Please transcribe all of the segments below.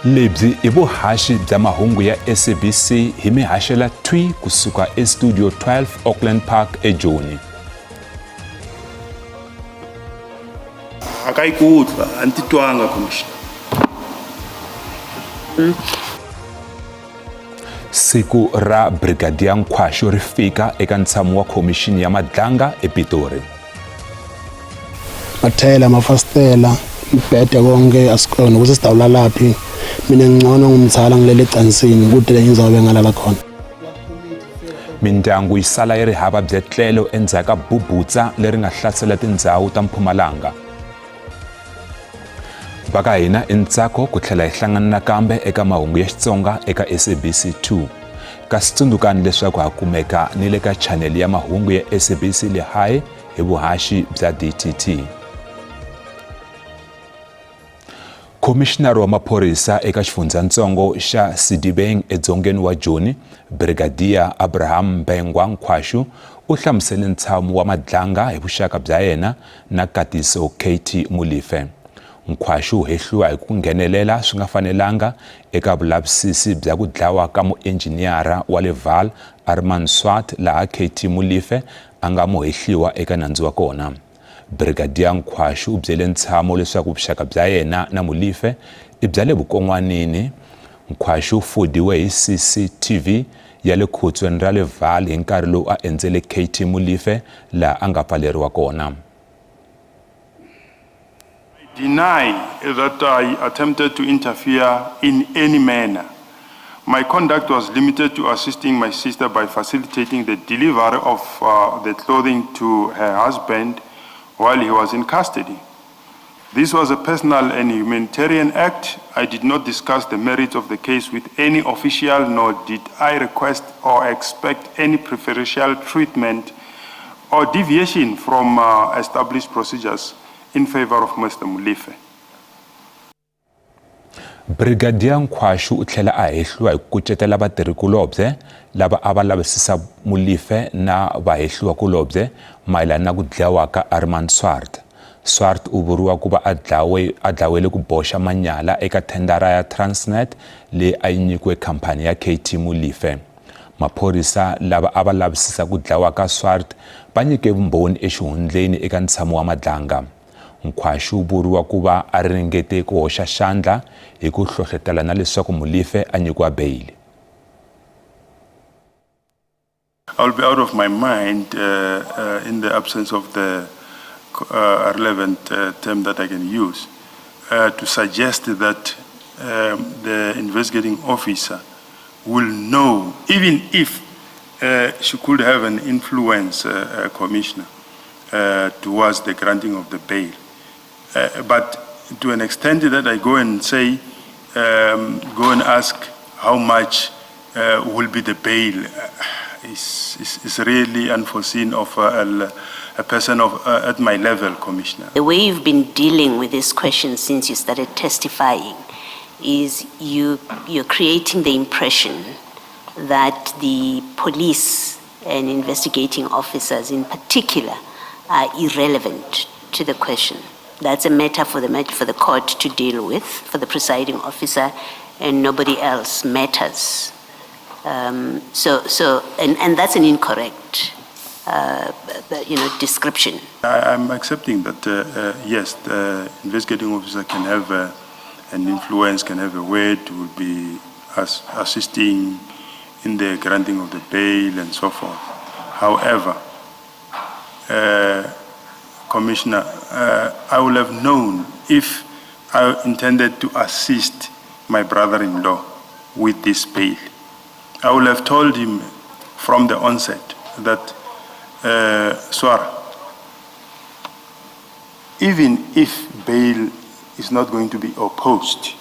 Lebyi I vuhaxi bya mahungu ya SABC hi mihashela twi kusuka eStudio 12 Auckland Park eJoni. Akaikuthwa antitwanga commissioner. Siku ra Brigadier Nkwashu ri fika eka ntshamo wa khomixini ya Madlanga ePitori. Mathela mafastela ibhede konke asikhona ukuthi sidawula laphi mina ngcono ngumthala ngilele ecansini ukuthi le ngizabe ngalala khona. Mindyangu yisala yi ri hava byetlelo endzhaka bubutsa leri nga hlasela tindhawu ta Mpumalanga. Baka hina Ntsako ku tlhela hi hlangana nakambe eka mahungu ya Xitsonga eka SABC 2. Kasi tsundzukani leswaku ha kumeka ni le ka channel ya mahungu ya SABC le hayi hi vuhaxi bya DTT. Commissioner wa maphorisa eka xifundzantsongo xa Sidibeng edzongeni wa Joni, Brigadier Abraham Mbengwa Nkwashu u hlamusele ntshamo wa Madlanga hi vuxaka bya yena na Katiso KT Mulife. Nkwashu hehliwa hi ku nghenelela swi nga fanelanga eka vulavisisi bya ku dlawa ka muenjiniyara wa le Vaal Armand Swart laha KT Mulife a nga mohehliwa eka nandzu wa kona. Brigadier Nkwashu u byele ntshamo leswaku vuxaka bya yena na Mulife I bya le vukon'wanini. Nkwashu u fodiwe hi CCTV ya le khutsweni ra le Vaal hi nkarhi lowu a endzele KT Mulife laha a nga pfaleriwa kona. Deny that I attempted to interfere in any manner. My conduct was limited to assisting my sister by facilitating the delivery of the clothing to her husband while he was in custody. This was a personal and humanitarian act. I did not discuss the merits of the case with any official, nor did I request or expect any preferential treatment or deviation from established procedures in favor of Mr. Mulife. Brigadier Nkwashu u tlhela a hehliwa hi ku kucetela vatirhikulobye lava a va lavisisa Mulife na vahehliwa kulobye mayelana na ku dlawa ka Armand Swart. Swart u vuriwa ku va a dlawele ku boxa manyala eka thendara ya Transnet leyi a yi nyikiwe khampani ya KT Mulife. Maphorisa lava a va lavisisa ku dlawa ka Swart va nyike vumbhoni exihundleni eka ntshamo wa Madlanga. Nkwashu u vuriwa ku va a ringete ku hoxa xandla hi ku hlohlotela na leswaku Mulife a nyikiwa bail. I'll be out of my mind in the absence of the relevant term that I can use to suggest that the investigating officer will know, even if she could have an influence, Commissioner, towards the granting of the bail. But to an extent that I go and say, go and ask how much will be the bail is really unforeseen of a person at my level, Commissioner. The way you've been dealing with this question since you started testifying is you're creating the impression that the police and investigating officers in particular are irrelevant to the question. That's a matter for the court to deal with, for the presiding officer, and nobody else matters. And that's an incorrect, description. I'm accepting that, yes, the investigating officer can have an influence, can have a way to be assisting in the granting of the bail and so forth. However, Commissioner, I would have known if I intended to assist my brother-in-law with this bail. I would have told him from the onset that, Swara, even if bail is not going to be opposed,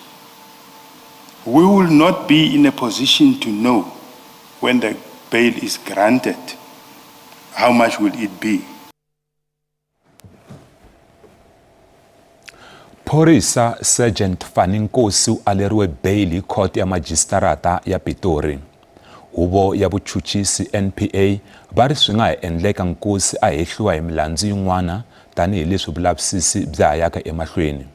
we will not be in a position to know when the bail is granted, how much will it be. Phorisa Sergeant Fanny Nkosi u aleriwe bail court ya majistarata ya Pitori. Huvo ya vuchuchisi NPA va ri swi nga ha endleka Nkosi a hehliwa hi milandzu yin'wana tanihi leswi vulavisisi bya hayaka emahlweni.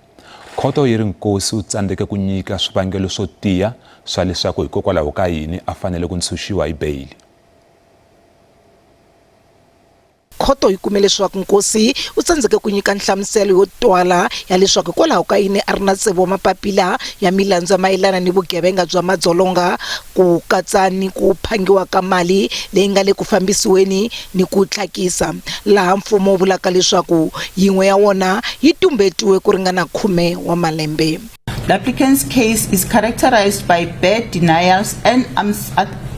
khoto yi ri nkosi u tsandzeke ku nyika swivangelo swo tiya swa leswaku hikokwalaho ka yini a fanele ku ntshunxiwa hi bail. khoto yi kume leswaku nkosi u tsandzeke ku nyika nhlamuselo yo twala ya leswaku kwalaho ka yini a ri na ntsevu wa mapapila ya milandzu mayelana ni vugevenga bya madzolonga ku katsa ni ku phangiwa ka mali leyi nga le ku fambisiweni ni ku tlhakisa, laha mfumo wu vulaka leswaku yin'we ya wona yi tumbetiwe ku ringana 10 wa malembe. The applicant's case is characterized by bad denials and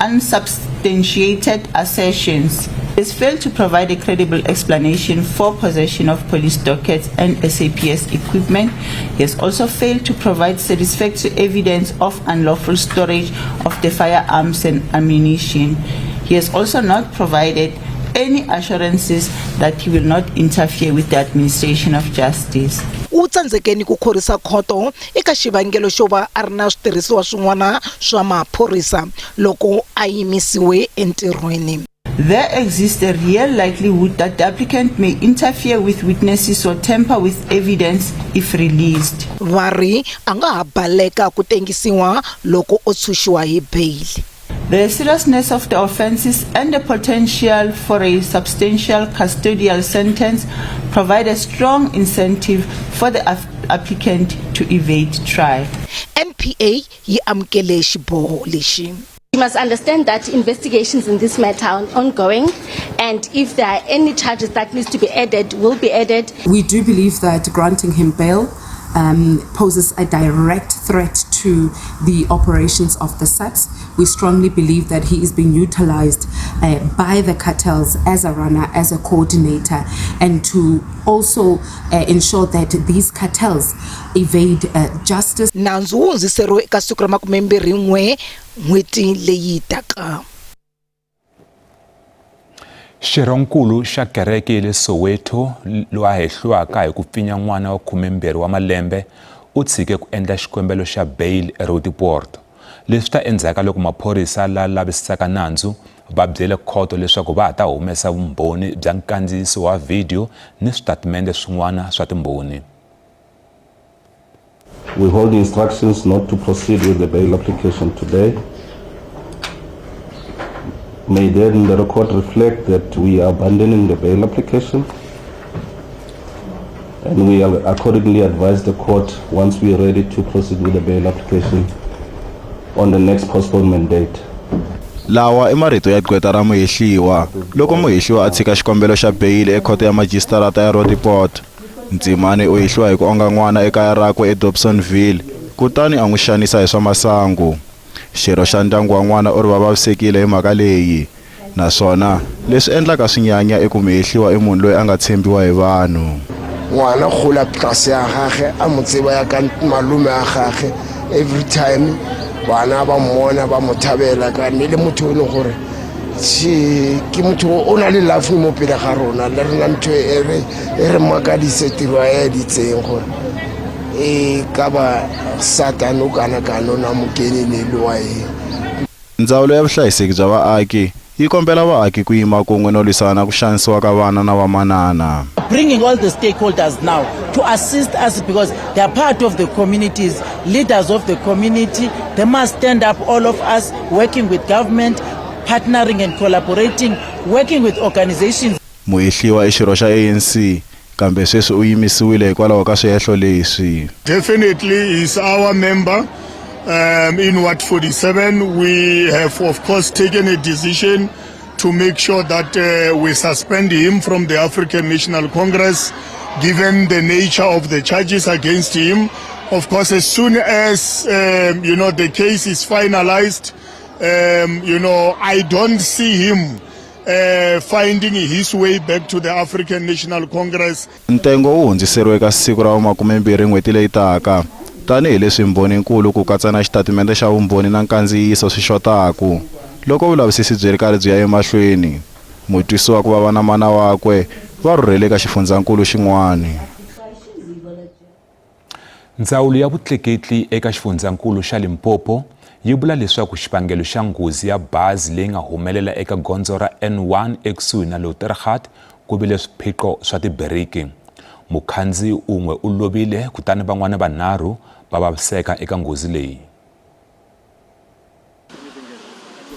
unsubstantiated assertions. He has failed to provide a credible explanation for possession of police dockets and SAPS equipment. He has also failed to provide satisfactory evidence of unlawful storage of the firearms and ammunition. He has also not provided any assurances that he will not interfere with the administration of justice. U tsandzekeni ku khorisa khoto eka xivangelo xo va a ri na switirhisiwa swin'wana swa maphorisa loko a yimisiwe entirhweni. There exists a real likelihood that the applicant may interfere with witnesses or tamper with evidence if released. Vari anga ha baleka ku tengisiwa loko o tshunxiwa hi bail. The seriousness of the offences and the potential for a substantial custodial sentence provide a strong incentive for the applicant to evade trial. NPA yi amukele xiboho lexi. You must understand that investigations in this matter are ongoing, and if there are any charges that needs to be added, will be added. We do believe that granting him bail poses a direct threat to the operations of the SAPS. We strongly believe that he is being utilized by the cartels as a runner, as a coordinator, and to also ensure that these cartels evade justice. Nandzu wu hundziseriwe eka siku ra 21 n'hweti leyi taka. Xirhonkulu xa kereke le Soweto lo a hehliwaka hi ku pfinya n'wana wa 12 wa malembe u tshike ku endla xikombelo xa bail eRoodepoort. Leswi ta endzhaku loko maphorisa la lavisaka nandzu va byele khoto leswaku va ta humesa vumbhoni bya nkandziyiso wa video ni switatimende swin'wana swa timbhoni. We hold instructions not to proceed with the bail application today. May then the record reflect that we are abandoning the bail application, and we will accordingly advise the court once we are ready to proceed with the bail application on the next postponement date. Lawa I marito ya gqweta ra muhehliwa loko muhehliwa a tshika xikombelo xa bail ekhoto ya magistrata ya Roodepoort. Ndzimane u hehliwa hi ku onga n'wana ekaya rakwe eDobsonville kutani a n'wi xanisa hi swa masangu. Xirho xa ndyangu wa n'wana u ri va vavisekile hi mhaka leyi, naswona leswi endlaka swinyanya eku muhehliwa munhu loyi a nga tshembiwa hi vanhu. N'wana khula tlase ya gagwe a mo tseba ya ka malume a gagwe, every time bana ba mmona ba mo thabela ka ne le motho o le gore ke motho o na le lafu mo pele ga rona, le rena ntho e re makadise tiro ya ditseng gore ka ba satano kana na mukeni ne lo ye. Ndzawulo ya vuhlayiseki bya vaaki yi kombela vaaki ku yima kun'we no lwisana ku xanisiwa ka vana na vamanana. Bringing all the stakeholders now to assist us because they are part of the communities, leaders of the community. They must stand up, all of us, working with government, partnering and collaborating, working with organizations. Muhehliwa xirho xa ANC kambe sweswi u yimisiwile hikwalaho ka swihehlo leswi. Definitely is our member. In Ward 47, we have of course taken a decision to make sure that we suspend him from the African National Congress, given the nature of the charges against him. Of course, as soon as the case is finalized, I don't see him finding his way back to the African National Congress. Ntengo wu hundziseriwe ka siku ra 20 n'hweti leyi taka. Tanihi leswi mbhoni nkulu ku katsa na xitatimende xa vumbhoni na nkandziyiso swi xotaku. Loko vulavisisi byi ri karhi byi ya emahlweni, mutwisiwa ku vava na mana wakwe va rhurhele ka xifundzankulu xin'wana. Ndzawulo ya vutleketli eka xifundzankulu xa Limpopo yi vula leswaku xivangelo xa nghozi ya bazi leyi nga humelela eka gondzo ra N1 ekusuhi na Lotterhart ku vile swiphiqo swa tibereki. mukhandziyi un'we u lovile kutani van'wana vanharhu va vaviseka eka nghozi leyi.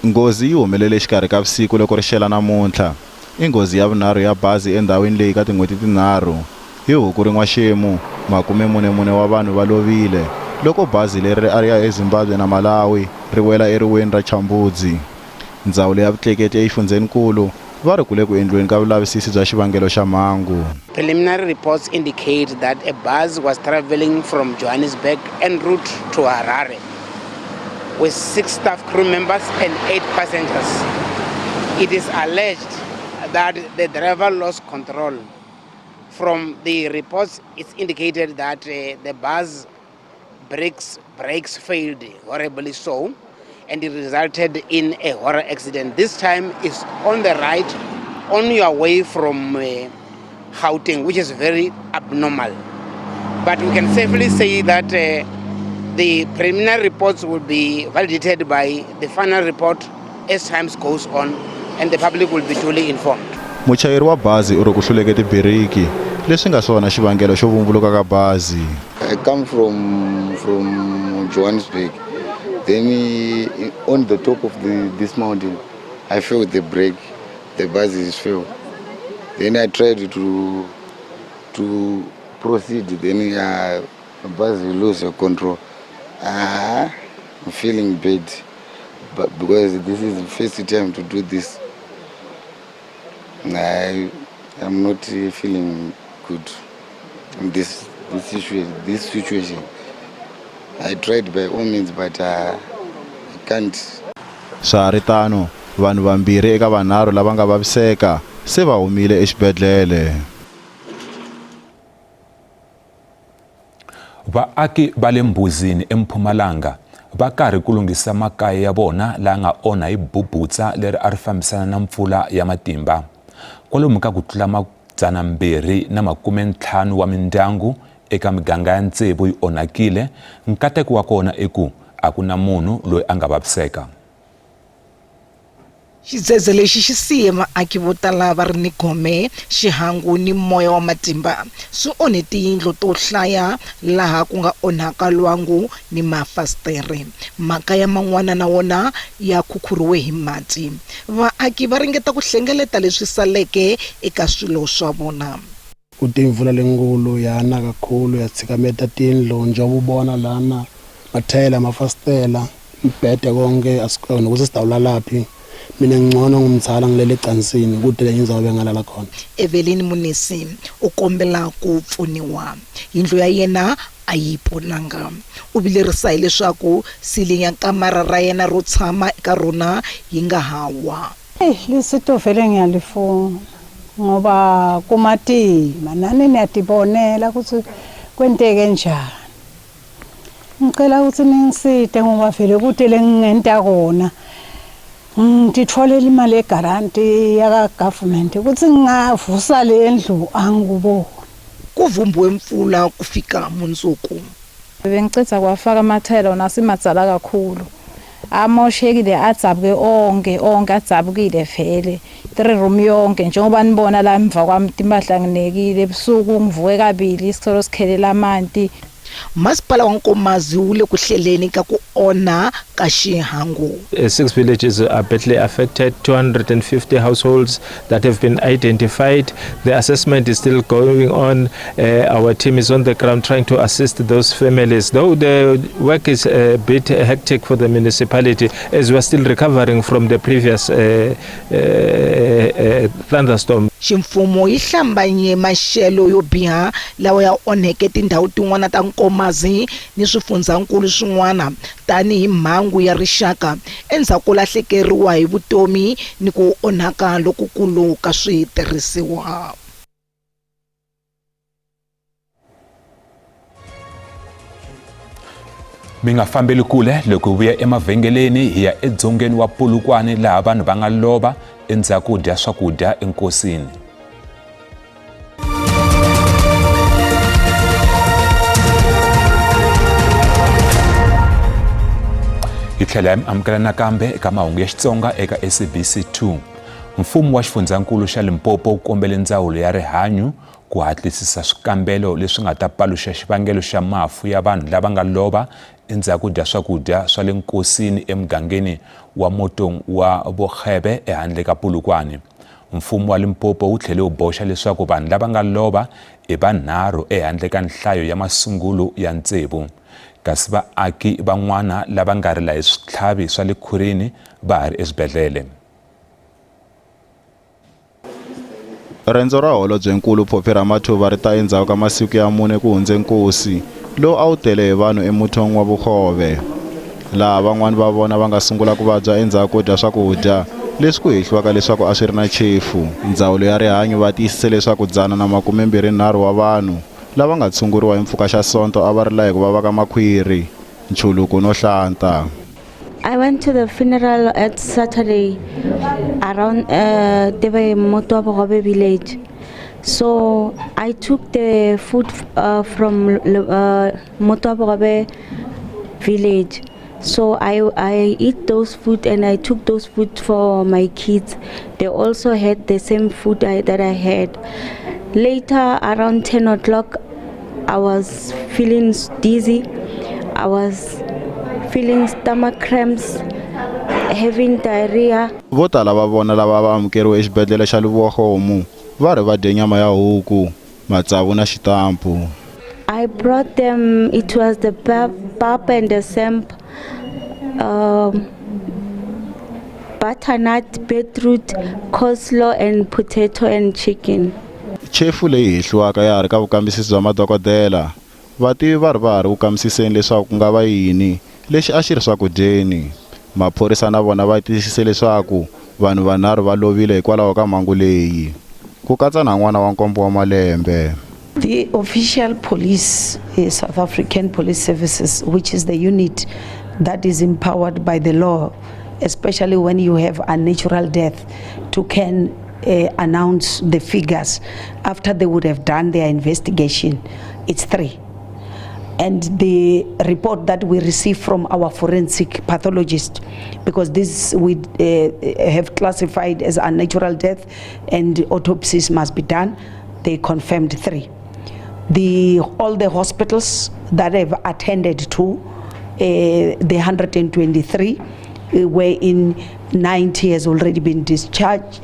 Nghozi yi humelele exikarhi ka vusiku loko ri xela namuntlha. I nghozi ya vunharhu ya bazi endhawini leyi ka tin'hweti tinharhu. Hi Huku Rin'waxemu, 44 wa vanhu va lovile loko bazi leri a ri ya eZimbabwe na Malawi ri wela eriweni ra Chambudzi. Ndzawulo ya vutleketli exifundzeninkulu va ri kule ku endliweni ka vulavisisi bya xivangelo xa mhangu. Preliminary reports indicate that a bus was traveling from Johannesburg en route to Harare with 6 staff crew members and 8 passengers. It is alleged that the driver lost control. From the reports, it's indicated that the bus brakes failed, horribly so, and it resulted in a horror accident. This time is on the right, on your way from Gauteng, which is very abnormal. But we can safely say that the preliminary reports will be validated by the final report as time goes on, and the public will be duly informed. Muchayeri wa bazi u ri ku hluleke tibiriki leswi nga swona xivangelo xo vumbuluka ka bazi. I come from Johannesburg. Then on the top of this mountain, I felt the brake. The bus is failed. Then I tried to proceed. Then the bus lose control. I'm feeling bad, but because this is the first time to do this, I'm not feeling good in this situation. I tried by all means, but I can't. Swaritano, vanhu vambirhi eka vanharhu lava nga vaviseka se va humile exibedhlele. Vaaki va le Mbuzini eMpumalanga va karhi ku lunghisa makaya ya vona la nga onha hi bubutsa leri a ri fambisana na mpfula ya matimba. Kwalomu ka ku tlula 250 wa mindyangu eka miganga ya ntsevu yi onhakile. Nkateko wa kona i ku a ku na munhu loyi a nga vaviseka. Xidzedze lexi xi siye vaaki vo tala va ri ni gome, xihangu ni moya wa matimba. Swi onhe tiyindlu to hlaya laha ku nga onhaka lwangu ni mafasitere. Makaya man'wana na wona ya khukhuriwe hi mati. Vaaki va ringeta ku hlengeleta leswi saleke eka swilo swa vona. Kutimvula lenkulu yana kakhulu yatsikameta tindlu njengobubona lana mathayela amafastela impede konke asikhona ukuthi sidawula laphi. Mina ngcono ngumtshala ngilele ecansini kude le ngizabe ngalala khona. Evelyn Munisi ukombela ku pfuniwa. Yindlu ya yena ayiponanga. U vilerisa hileswaku ceiling ya kamara ra yena ro tshama eka rona yi nga hawa. Lisito vele ngiyalifuna ngoba kumatima nani niyatibonela ukuthi kwenteke njani. Ngicela ukuthi ningisite ngoba vele kutele ngenta kona. Ngitholela imali egaranti yaka government ukuthi ngingavusa le ndlu angubona. Kuvumbuwe mfula kufika munzuku. Bengicetha kwafaka amathelo nasimadzala kakhulu. Amoshekile adzabke onke adzabukile vele. 3 room yonke njengoba nibona la emva kwami impahla nginekile ebusuku ngivuke kabili isitholo sikhelela amanti. Masipala wa Nkomazi ule ku hleleni ka ku ona ka xihangu. 6 villages are badly affected, 250 households that have been identified. The assessment is still going on. Our team is on the ground trying to assist those families. Though the work is a bit hectic for the municipality as we are still recovering from the previous thunderstorm. Ximfumo yi hlambanye maxelo yo biha lawa ya onheke tindhawu tin'wana ta Nkomazi ni swifundzankulu swin'wana tani hi mhangu ya rixaka endzhaku lahlekeriwa hi vutomi ni ku onhaka lokukulu ka switirhisiwa. Mi nga fambeli kule loko hi vuya emavhengeleni hi ya edzongeni wa Polokwane laha vanhu va nga lova endzhaku dya swakudya enkosini. Hi tlhela amukela nakambe eka mahungu ya Xitsonga eka SABC 2. Mfumo wa xifundzankulu xa Limpopo u kombele ndzawulo ya rihanyu ku hatlisisa swikambelo leswi nga ta paluxa xivangelo xa mafu ya vanhu lava nga lova endzhaku dya swakudya swa le nkosini emugangeni wa Motong wa Bokhebe ehandle ka Polokwane. Mfumo wa Limpopo wu tlhele wu boxa leswaku vanhu lava nga lova i vanharhu ehandle ka nhlayo ya masungulo ya ntsevu, kasi vaaki van'wana lava nga rila hi switlhavi swa le khurini va ha ri eswibedhlele. Rendzo ra Holobyenkulu Phophi Ramathuba ri ta endzhaku ka masiku ya mune ku hundze nkosi lowu a wu tele hi vanhu eMotong wa Bokhove, laha van'wana va vona va nga sungula ku vabya endzhaku ko dya swakudya leswi ku hehliwaka leswaku a swi ri na chefu. Ndzawulo ya rihanyo va tiyisise leswaku 123 wa vanhu lava nga tshunguriwa hi mpfhuka xa sonto a va rila hi ku vava ka makhwiri, nchuluko no hlanta. I went to the funeral at Saturday around Motong wa Bokhove village. So I took the food from Motong wa Bokhove village. So I eat those food and I took those food for my kids. They also had the same food that I had. Later around 10 o'clock, I was feeling dizzy. I was feeling stomach cramps, having diarrhea. Vo tala va vona lava va amukeriwe exibedhlele xa Luvuwakgomo va ri va dye nyama ya huku, matsavu na xitampu. I brought them, it was the pap and the samp, butternut, beetroot, coleslaw and potato and chicken. Chefu leyi hehliwaka ya ri ka vukambisisi bya madokodela. Vativi va ri ku kambisiseni leswaku ku nga va yini lexi a xi ri swakudyeni. Maphorisa na vona va tiyisise leswaku vanhu vanharhu va lovile hikwalaho ka mhangu leyi, ku katsa na n'wana wa 7 wa malembe. The official police, South African Police Services, which is the unit that is empowered by the law, especially when you have a natural death, to can announce the figures after they would have done their investigation. It's 3. And the report that we receive from our forensic pathologist, because this we have classified as a natural death and autopsies must be done, they confirmed 3. All the hospitals that have attended to the 123, wherein 90 has already been discharged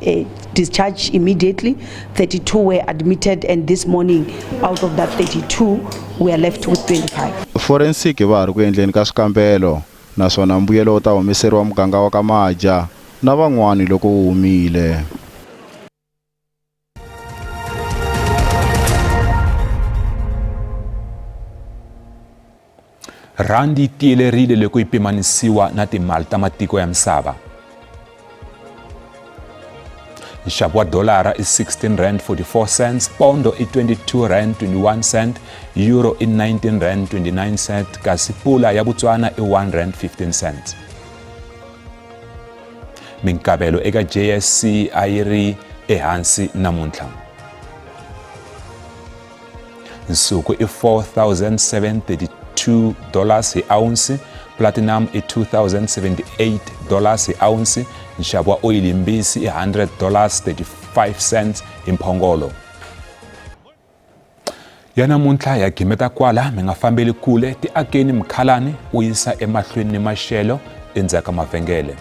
immediately, 32 were admitted, and this morning out of that 32 we are left with 25. Forensic va ri ku endleni ka swikambelo naswona mbuyelo u ta humeseriwa muganga wa ka Maja na van'wani loko wu humile. Randi tiyelerile loko yi pimanisiwa na timali ta matiko ya misava. Nxavo wa dolara i 16 rand 44 cents, pondo i 22 rand 21 cent, euro i 19 rand 29 cent, kasi pula ya Botswana i 1 rand 15 cents. Minkavelo eka JSC a yi ri ehansi namuntlha. Nsuku i $4,732 hi ounce, platinum i $2,078 hi ounce, nxavo wa oil mbisi i $100.35 hi mphongolo. Ya namuntlha ya gimeta kwala, mi nga fambeli kule, ti akeni Mkhalani u yisa emahlweni ni maxelo endzhaku ka mavhengele.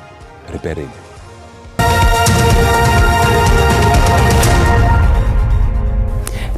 Riperini.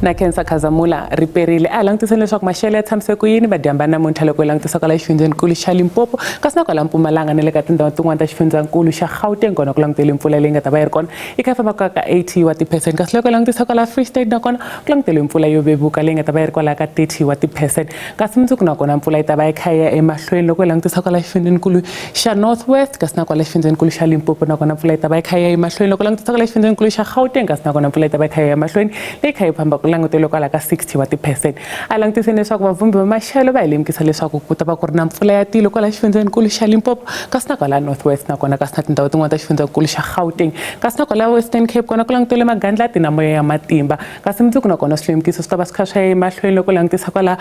na Kensa Khazamula riperile a langutiseni leswaku maxelo ya tshamiseke ku yini madyamba namuntlha loko langutisa kwala xifundzenikulu xa Limpopo kasi na kwala Mpumalanga na le ka tindhawu tin'wana ta xifundzenkulu xa Gauteng kona ku langutele mpfula leyi nga ta va yi ri kona yi kha famba ka 80 wa ti-percent kasi loko langutisa kwala Free State nakona ku langutele mpfula yo vevuka leyi nga ta va yi ri kwala ka 30 wa ti-percent kasi mundzuku nakona mpfula yi ta va yi kha ya emahlweni loko langutisa kwala xifundzenikulu xa North West kasi na kwala xifundzenikulu xa Limpopo nakona mpfula yi ta va yi kha ya emahlweni loko langutisa kwala xifundzenikulu xa Gauteng kasi nakona mpfula yi ta va yi kha ya emahlweni leyi kha yi famba ku langutele kwala ka 60 wa ti-percent a langutiseni leswaku vavumbi va maxelo va hi lemukisa leswaku ku ta va ku ri na mpfula ya tilo kwala xifundzenikulu xa Limpopo kasi na kwala North West nakona kasi na tindhawu tin'wana ta xifundzenikulu xa Gauteng kasi na kwala Western Cape kona ku langutele magandlati na moya ya matimba kasi mundzuku nakona swilemukiso swi ta va swi kha swi ya emahlweni loko langutisa kwala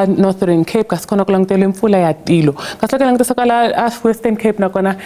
Northern Cape kasi kona ku langutele mpfula ya tilo kasi loko langutisa kwala Western Cape nakona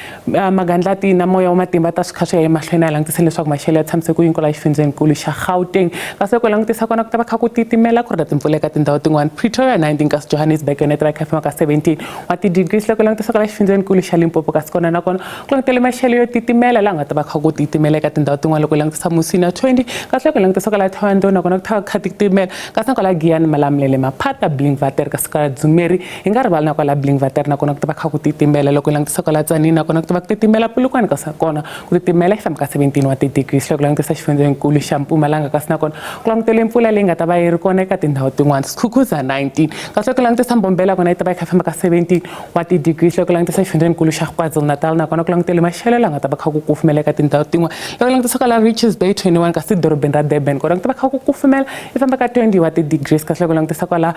magandlati na moya wa matimba ta swi kha swi ya emahlweni a langutiseni leswaku maxelo ya tshamiseke ku yini kwala xifundzenikulu xa Gauteng kasi loko langutisa nakona ku ta va kha ku titimela ku ri na timpfula eka tindhawu tin'wana. Pretoria 19 kasi Johannesburg yona ta va kha famba ka 17 wa ti-degrees loko langutisa ka la xifundzenikulu xa Limpopo kasi kona nakona ku langutele maxelo yo titimela laha nga ta va kha ku titimela eka tindhawu tin'wana loko langutisa Musina 20 kasi loko langutisa ka la Thohoyandou nakona ku ta va kha titimela kasi nakona la Giyani Malamulele Maphata Blinkwater kasi ka Dzumeri hi nga rivali nakona la Blinkwater nakona ku ta va kha ku titimela loko langutisa ka la Tzaneen nakona ku ta va ku titimela Polokwane kasi kona ku titimela hi famba ka 17 wa ti-degrees loko langutisa xifundzenikulu xa Mpumalanga kasi nakona ku langutele mpfula leyi nga ta va yi ri kona eka tindhawu tin'wana. Skukuza 19 kasi loko langutisa Mbombela kona yi ta va yi kha famba ka 17 wa ti-degrees loko langutisa xifundzenikulu xa KwaZulu-Natal nakona ku langutele maxelo la nga ta va kha ku kufumela eka tindhawu tin'wana loko langutisa ka la Richards Bay 21 kasi dorobeni ra Durban kona ku ta va kha ku kufumela yi famba ka 20 wa ti-degrees kasi loko langutisa ka la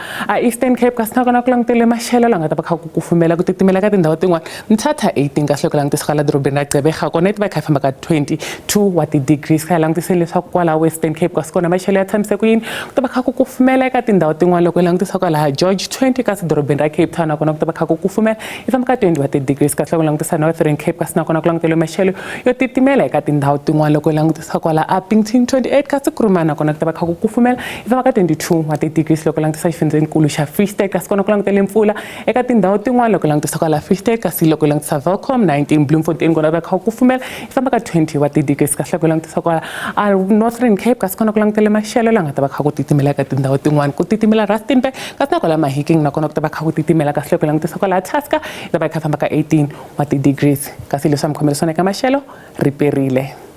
Eastern Cape kasi nakona ku langutele maxelo la nga ta va kha ku kufumela ku titimela ka tindhawu tin'wana. Mthatha 18 kasi loko langutisa ka la dorobeni ra Gqeberha kona yi ta va yi kha famba ka 22 wa ti-degrees kha langutiseni leswaku kwala Western Cape kasi kona maxelo ya tshamiseka ku yini ku ta va kha ku kufumela eka tindhawu tin'wana loko langutisa ka laha George 20 kasi dorobeni ra Cape Town nakona ku ta va kha ku kufumela yi famba ka 20 wa ti-degrees kasi loko langutisa Northern Cape kasi nakona ku langutele maxelo yo titimela eka tindhawu tin'wana loko langutisa kwala Upington 28 kasi Kurumani nakona ku ta va kha ku kufumela yi famba ka 22 wa ti-degrees loko langutisa xifundzenikulu xa Free State kasi kona ku langutele mpfula eka tindhawu tin'wana loko langutisa kwala Free State kasi loko langutisa Welcome 19 Bloemfontein kona ku ta va kha ku kufumela yi famba ka 20 wa ti-degrees kasi loko langutisa kwala Northern Cape kasi kona ku langutele maxelo la nga ta va kha ku titimela eka tindhawu tin'wana ku titimela Rustenburg kasi na kwala Mahikeng nakona ku ta va kha ku titimela kasi loko langutisa kwala Tusker yi ta va yi kha famba ka 18 wa ti-degrees kasi leswi a mi khomelisana eka maxelo riperile.